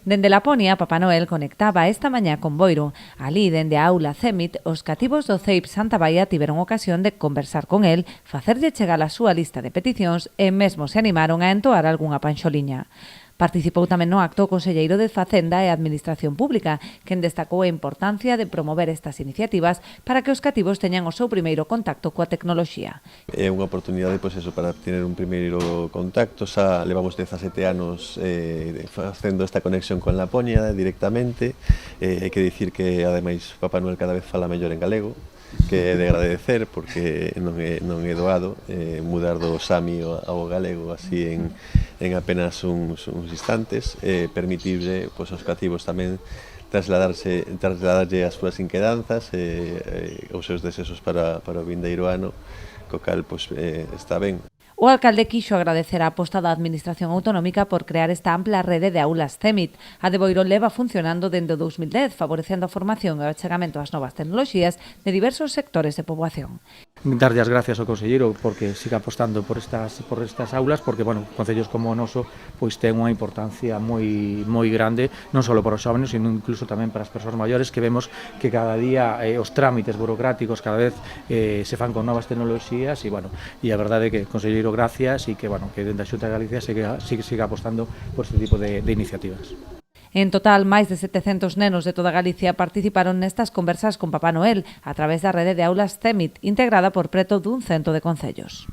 Dende Laponia, Papá Noel conectaba esta mañá con Boiro. Alí, dende a aula CEMIT, os cativos do CEIP Santa Baia tiveron ocasión de conversar con el, facerlle chegar a súa lista de peticións e mesmo se animaron a entoar algunha panxoliña. Participou tamén no acto o conselleiro de Facenda e Administración Pública, quen destacou a importancia de promover estas iniciativas para que os cativos teñan o seu primeiro contacto coa tecnoloxía. É unha oportunidade para ter un primeiro contacto. Xa levamos 17 anos facendo esta conexión con Laponia directamente. Hai que dicir que ademais Papá Noel cada vez fala mellor en galego, que é de agradecer porque non é doado mudar do sami ao galego así en apenas uns instantes, permitirle aos cativos tamén trasladarlle as súas inquedanzas os seus desesos para o vindeiro ano, co cal está ben. O alcalde quixo agradecer a aposta da Administración Autonómica por crear esta ampla rede de aulas CEMIT. A de Boiro leva funcionando dende o 2010, favorecendo a formación e o achegamento ás novas tecnoloxías de diversos sectores de poboación. Darlle as gracias ao conselleiro porque siga apostando por estas aulas, porque, bueno, concellos como o noso pois ten unha importancia moi grande, non só para os xóvenes, sino incluso tamén para as persoas maiores, que vemos que cada día os trámites burocráticos cada vez se fan con novas tecnoloxías e, bueno, e a verdade é que, conselleiro, gracias e que, bueno, que dende a Xunta de Galicia siga apostando por este tipo de iniciativas. En total, máis de 700 nenos de toda Galicia participaron nestas conversas con Papá Noel a través da rede de aulas CEMIT, integrada por preto dun 100 de concellos.